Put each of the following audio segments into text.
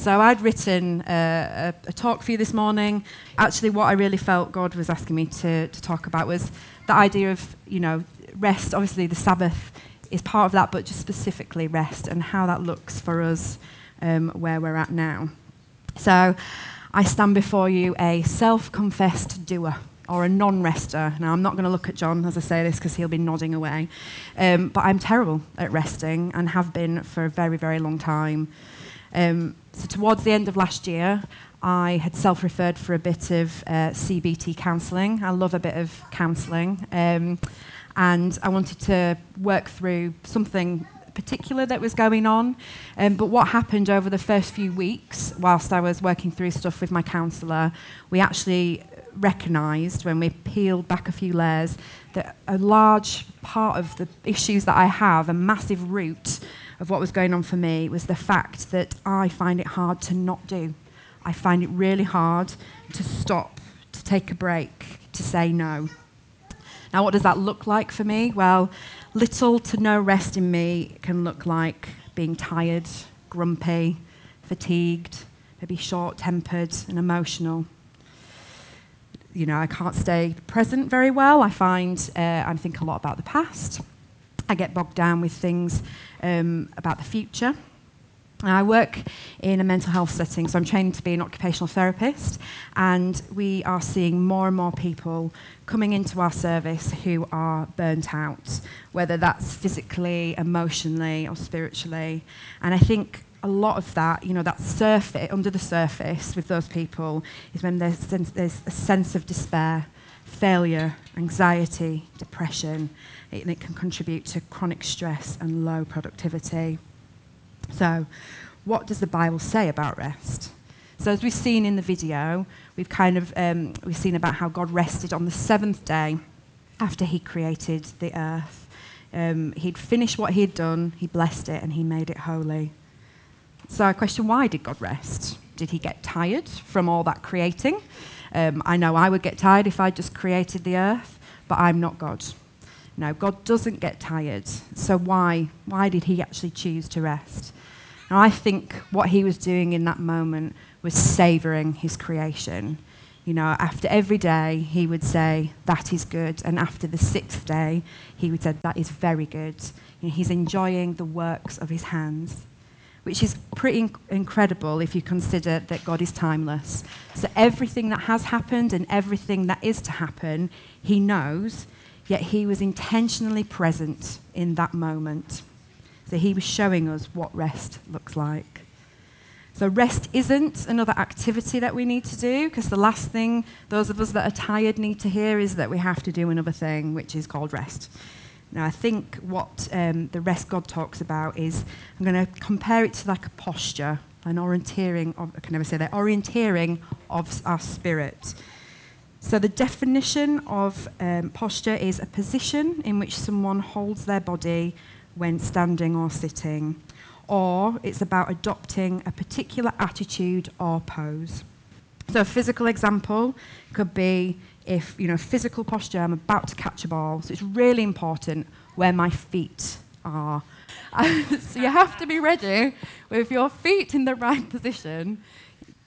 So I'd written a talk for you this morning. Actually, what I really felt God was asking me to talk about was the idea of, rest. Obviously, the Sabbath is part of that, but just specifically rest and how that looks for us where we're at now. So I stand before you a self-confessed doer or a non-rester. Now, I'm not going to look at John as I say this because he'll be nodding away. But I'm terrible at resting and have been for a very, very long time. So towards the end of last year, I had self-referred for a bit of CBT counselling. I love a bit of counselling. And I wanted to work through something particular that was going on. But what happened over the first few weeks, whilst I was working through stuff with my counsellor, we actually recognised, when we peeled back a few layers, that a large part of the issues that I have, a massive root of what was going on for me, was the fact that I find it hard to not do. I find it really hard to stop, to take a break, to say no. Now, what does that look like for me? Well, little to no rest in me can look like being tired, grumpy, fatigued, maybe short-tempered and emotional. I can't stay present very well. I find I think a lot about the past. I get bogged down with things about the future. I work in a mental health setting, so I'm trained to be an occupational therapist, and we are seeing more and more people coming into our service who are burnt out, whether that's physically, emotionally, or spiritually. And I think a lot of that, that surface, under the surface with those people, is when there's a sense of despair, failure, anxiety, depression, and it can contribute to chronic stress and low productivity. So, what does the Bible say about rest? So, as we've seen in the video, we've seen about how God rested on the seventh day after He created the earth. He'd finished what He'd done, He blessed it, and He made it holy. So, I question, why did God rest? Did He get tired from all that creating? I know I would get tired if I just created the earth, but I'm not God. No, God doesn't get tired. So why did He actually choose to rest? Now, I think what He was doing in that moment was savouring His creation. After every day, He would say, that is good. And after the sixth day, He would say, that is very good. He's enjoying the works of His hands, which is pretty incredible if you consider that God is timeless. So everything that has happened and everything that is to happen, He knows, yet He was intentionally present in that moment. So He was showing us what rest looks like. So rest isn't another activity that we need to do, because the last thing those of us that are tired need to hear is that we have to do another thing, which is called rest. Now, I think what the rest God talks about is, I'm going to compare it to like a posture, an orienteering of, I can never say that, orienteering of our spirit. So the definition of posture is a position in which someone holds their body when standing or sitting, or it's about adopting a particular attitude or pose. So a physical example could be if, physical posture, I'm about to catch a ball, so it's really important where my feet are. So you have to be ready with your feet in the right position,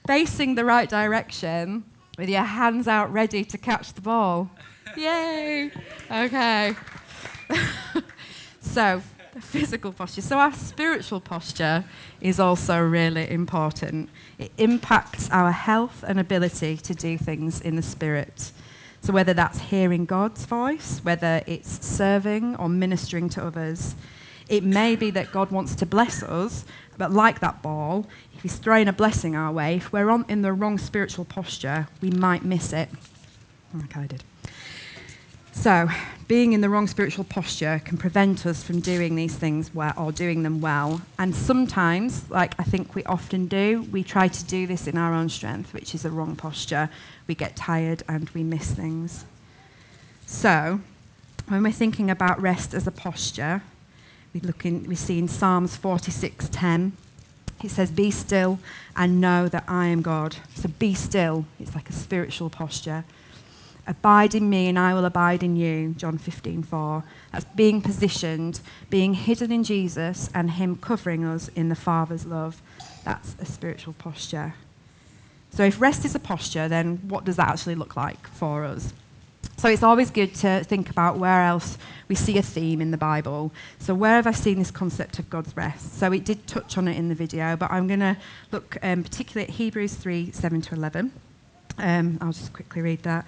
facing the right direction, with your hands out ready to catch the ball. Yay! Okay. So, the physical posture. So our spiritual posture is also really important. It impacts our health and ability to do things in the Spirit. So whether that's hearing God's voice, whether it's serving or ministering to others, it may be that God wants to bless us, but like that ball, if He's throwing a blessing our way, if we're in the wrong spiritual posture, we might miss it. Okay, I did. So, being in the wrong spiritual posture can prevent us from doing these things well, or doing them well. And sometimes, like I think we often do, we try to do this in our own strength, which is the wrong posture. We get tired and we miss things. So, when we're thinking about rest as a posture, we see in Psalms 46:10, it says, "Be still and know that I am God." So be still. It's like a spiritual posture. "Abide in me and I will abide in you," John 15:4. That's being positioned, being hidden in Jesus and Him covering us in the Father's love. That's a spiritual posture. So if rest is a posture, then what does that actually look like for us? So it's always good to think about where else we see a theme in the Bible. So where have I seen this concept of God's rest? So it did touch on it in the video, but I'm going to look particularly at Hebrews 3, 7 to 11. I'll just quickly read that.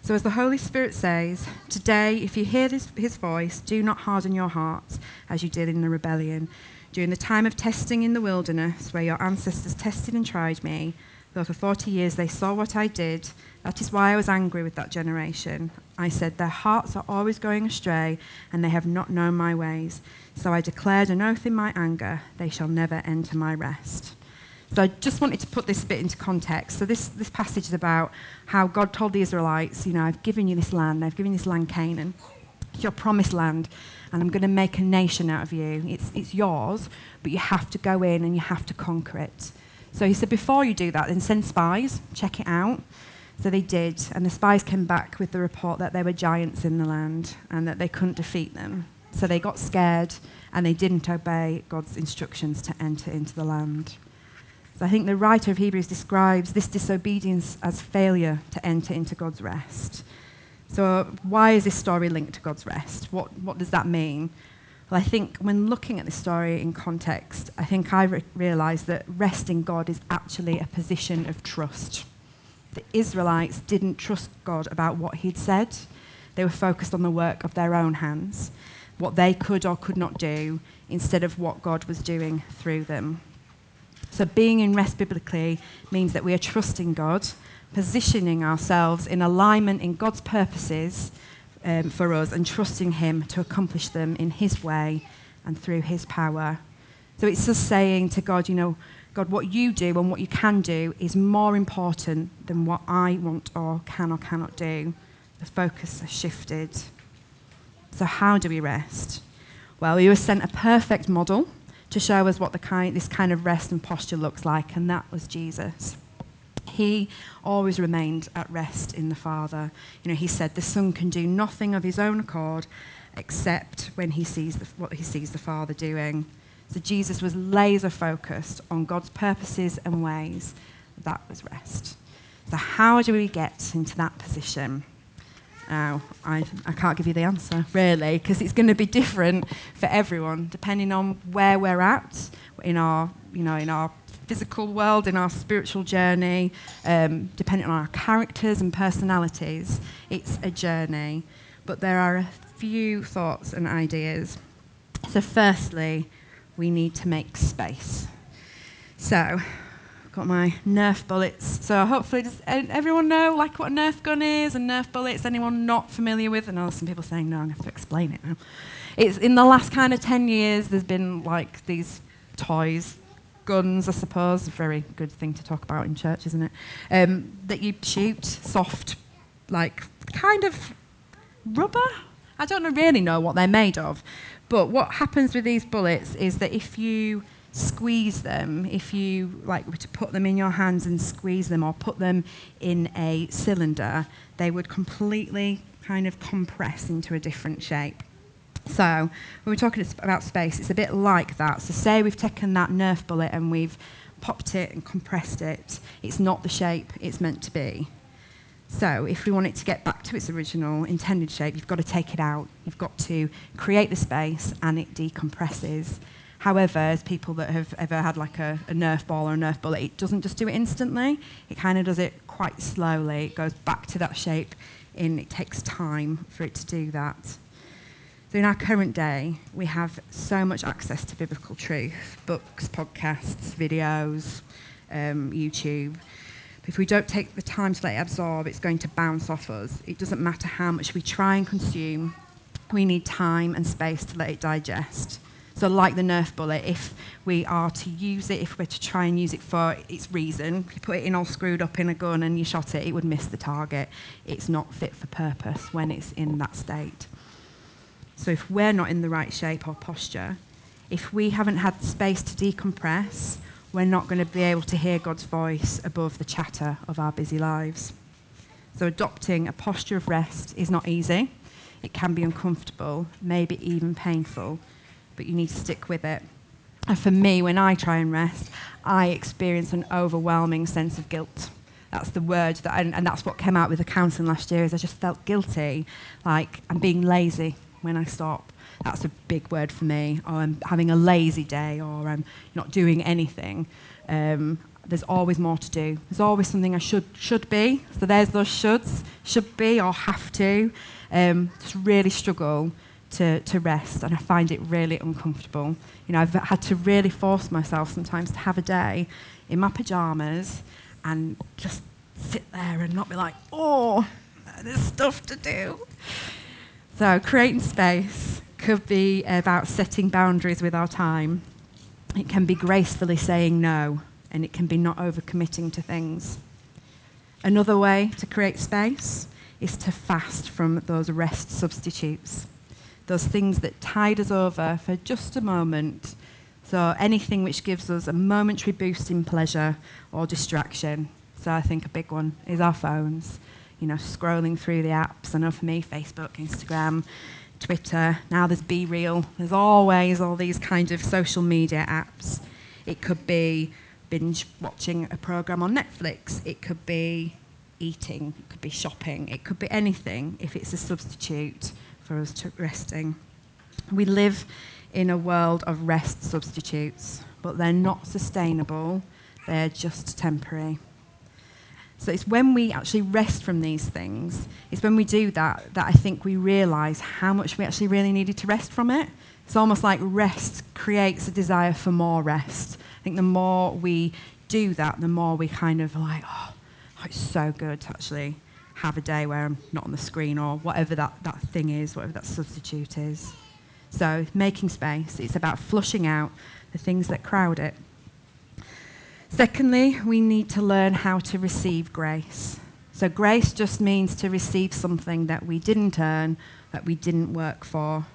So as the Holy Spirit says, today, if you hear his voice, do not harden your hearts as you did in the rebellion. During the time of testing in the wilderness, where your ancestors tested and tried me, though for 40 years they saw what I did, that is why I was angry with that generation. I said, their hearts are always going astray, and they have not known my ways. So I declared an oath in my anger, they shall never enter my rest. So I just wanted to put this a bit into context. So this passage is about how God told the Israelites, I've given you this land, Canaan. It's your promised land, and I'm going to make a nation out of you. It's yours, but you have to go in and you have to conquer it. So he said, before you do that, then send spies, check it out. So they did, and the spies came back with the report that there were giants in the land and that they couldn't defeat them. So they got scared and they didn't obey God's instructions to enter into the land. So I think the writer of Hebrews describes this disobedience as failure to enter into God's rest. So why is this story linked to God's rest? What does that mean? Well, I think when looking at this story in context, I think I realised that rest in God is actually a position of trust. The Israelites didn't trust God about what he'd said. They were focused on the work of their own hands, what they could or could not do, instead of what God was doing through them. So being in rest biblically means that we are trusting God, positioning ourselves in alignment in God's purposes for us, and trusting him to accomplish them in his way and through his power. So it's just saying to God, God, what you do and what you can do is more important than what I want or cannot do. The focus has shifted. So how do we rest? Well, we were sent a perfect model to show us what this kind of rest and posture looks like, and that was Jesus. He always remained at rest in the Father. He said the Son can do nothing of his own accord except when he sees what he sees the Father doing. So Jesus was laser focused on God's purposes and ways. That was rest. So how do we get into that position? Now, I can't give you the answer, really, because it's going to be different for everyone, depending on where we're at in our physical world, in our spiritual journey, depending on our characters and personalities. It's a journey, but there are a few thoughts and ideas. So firstly, we need to make space. So I've got my Nerf bullets. So hopefully, does everyone know what a Nerf gun is and Nerf bullets? Anyone not familiar with? I know some people saying no, I'm going to have to explain it now. It's in the last kind of 10 years, there's been these toys, guns, I suppose, a very good thing to talk about in church, isn't it? That you shoot, soft, kind of rubber. I don't really know what they're made of, but what happens with these bullets is that if you squeeze them, if you were to put them in your hands and squeeze them or put them in a cylinder, they would completely kind of compress into a different shape. So when we're talking about space, it's a bit like that. So say we've taken that Nerf bullet and we've popped it and compressed it. It's not the shape it's meant to be. So if we want it to get back to its original intended shape, you've got to take it out. You've got to create the space and it decompresses. However, as people that have ever had a Nerf ball or a Nerf bullet, it doesn't just do it instantly. It kind of does it quite slowly. It goes back to that shape and it takes time for it to do that. So in our current day, we have so much access to biblical truth, books, podcasts, videos, YouTube. If we don't take the time to let it absorb, it's going to bounce off us. It doesn't matter how much we try and consume. We need time and space to let it digest. So like the Nerf bullet, if we are to use it, if we're to try and use it for its reason, if you put it in all screwed up in a gun and you shot it, it would miss the target. It's not fit for purpose when it's in that state. So if we're not in the right shape or posture, if we haven't had space to decompress, we're not going to be able to hear God's voice above the chatter of our busy lives. So adopting a posture of rest is not easy. It can be uncomfortable, maybe even painful, but you need to stick with it. And for me, when I try and rest, I experience an overwhelming sense of guilt. That's the word, and that's what came out with the counselling last year, is I just felt guilty, like I'm being lazy when I stop. That's a big word for me. Or I'm having a lazy day, or I'm not doing anything. There's always more to do. There's always something I should be. So there's those shoulds, should be or have to. Just really struggle to rest, and I find it really uncomfortable. I've had to really force myself sometimes to have a day in my pyjamas and just sit there and not be like, oh, there's stuff to do. So creating space could be about setting boundaries with our time. It can be gracefully saying no, and it can be not overcommitting to things. Another way to create space is to fast from those rest substitutes, those things that tide us over for just a moment. So anything which gives us a momentary boost in pleasure or distraction. So I think a big one is our phones, scrolling through the apps. I know for me, Facebook, Instagram, Twitter, now there's Be Real. There's always all these kind of social media apps. It could be binge watching a program on Netflix. It could be eating. It could be shopping. It could be anything if it's a substitute for us to resting. We live in a world of rest substitutes, but they're not sustainable. They're just temporary. So it's when we actually rest from these things, it's when we do that I think we realise how much we actually really needed to rest from it. It's almost like rest creates a desire for more rest. I think the more we do that, the more we kind of like, oh, it's so good to actually have a day where I'm not on the screen, or whatever that thing is, whatever that substitute is. So making space, it's about flushing out the things that crowd it. Secondly, we need to learn how to receive grace. So grace just means to receive something that we didn't earn, that we didn't work for.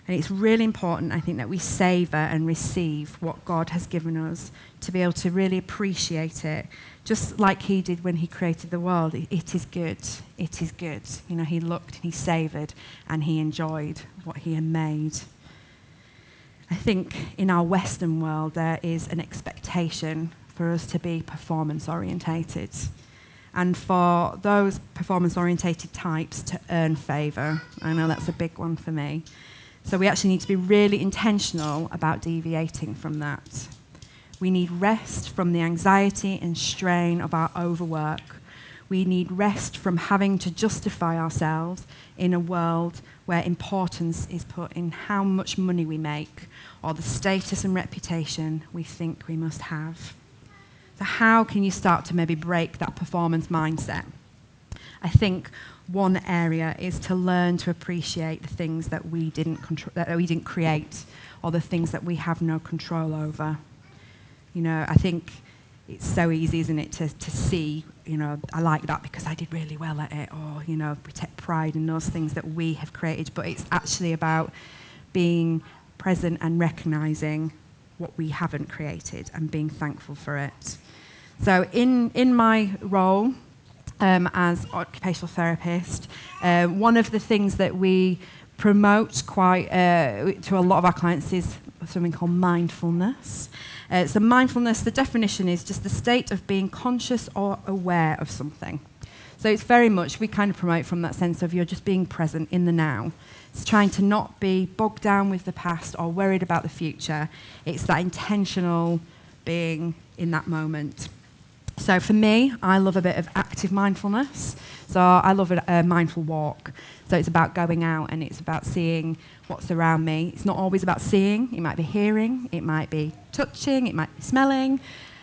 And it's really important, I think, that we savour and receive what God has given us, to be able to really appreciate it, just like he did when he created the world. It is good. It is good. He looked and he savoured and he enjoyed what he had made. I think in our Western world there is an expectation for us to be performance orientated, and for those performance orientated types to earn favour. I know that's a big one for me. So we actually need to be really intentional about deviating from that. We need rest from the anxiety and strain of our overwork. We need rest from having to justify ourselves in a world where importance is put in how much money we make or the status and reputation we think we must have. So how can you start to maybe break that performance mindset? I think one area is to learn to appreciate the things that we didn't create, or the things that we have no control over. I think it's so easy, isn't it, to see, I like that because I did really well at it, or, we take pride in those things that we have created. But it's actually about being present and recognising what we haven't created and being thankful for it. So in my role as occupational therapist, one of the things that we promote quite to a lot of our clients is something called mindfulness. So mindfulness, the definition is just the state of being conscious or aware of something. So it's very much, we kind of promote from that sense of you're just being present in the now. It's trying to not be bogged down with the past or worried about the future. It's that intentional being in that moment. So for me, I love a bit of active mindfulness. So I love a mindful walk. So it's about going out and it's about seeing what's around me. It's not always about seeing. It might be hearing. It might be touching. It might be smelling.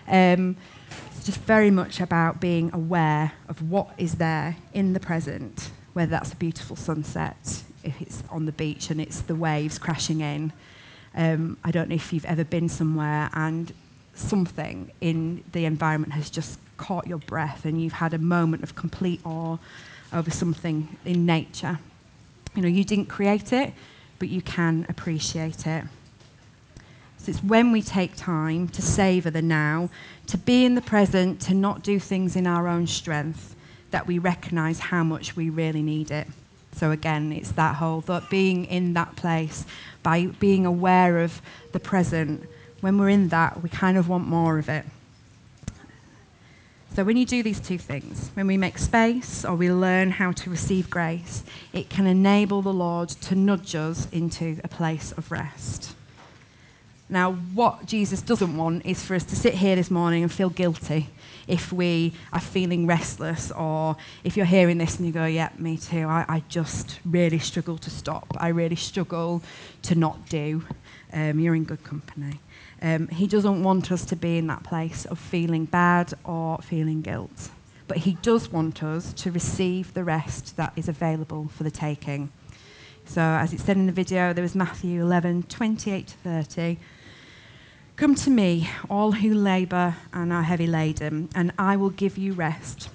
It's just very much about being aware of what is there in the present, whether that's a beautiful sunset, if it's on the beach and it's the waves crashing in. I don't know if you've ever been somewhere and something in the environment has just caught your breath and you've had a moment of complete awe over something in nature. You didn't create it, but you can appreciate it. So it's when we take time to savour the now, to be in the present, to not do things in our own strength, that we recognise how much we really need it. So again, it's that whole being in that place, by being aware of the present, when we're in that, we kind of want more of it. So when you do these two things, when we make space or we learn how to receive grace, it can enable the Lord to nudge us into a place of rest. Now, what Jesus doesn't want is for us to sit here this morning and feel guilty if we are feeling restless, or if you're hearing this and you go, yeah, me too, I just really struggle to stop. I really struggle to not do. You're in good company. He doesn't want us to be in that place of feeling bad or feeling guilt. But he does want us to receive the rest that is available for the taking. So as it said in the video, there was Matthew 11:28-30. Come to me, all who labour and are heavy laden, and I will give you rest.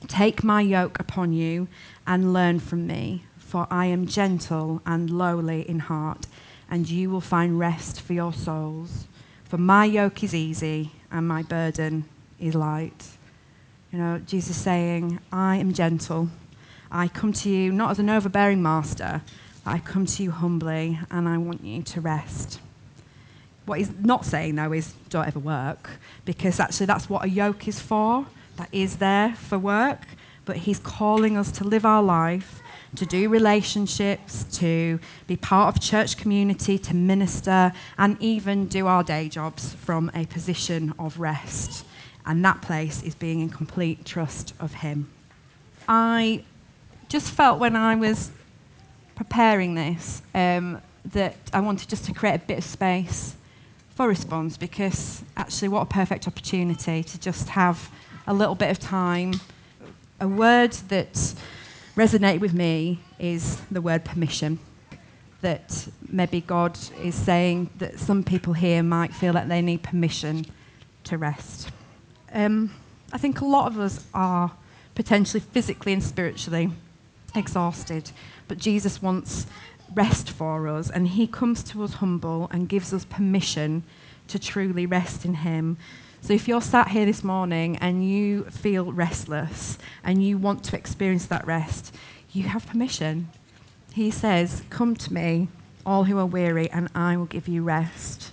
Take my yoke upon you and learn from me, for I am gentle and lowly in heart, and you will find rest for your souls. For my yoke is easy and my burden is light. You know, Jesus is saying, I am gentle. I come to you not as an overbearing master, but I come to you humbly and I want you to rest. What he's not saying, though, is don't ever work, because actually that's what a yoke is for. That is there for work, but he's calling us to live our life, to do relationships, to be part of church community, to minister, and even do our day jobs from a position of rest. And that place is being in complete trust of him. I just felt when I was preparing this that I wanted just to create a bit of space for response, because actually what a perfect opportunity to just have a little bit of time. A word that resonated with me is the word permission. That maybe God is saying that some people here might feel that they need permission to rest. I think a lot of us are potentially physically and spiritually exhausted, but Jesus wants rest for us, and he comes to us humble and gives us permission to truly rest in him. So if you're sat here this morning and you feel restless and you want to experience that rest, you have permission. He says, come to me, all who are weary, and I will give you rest.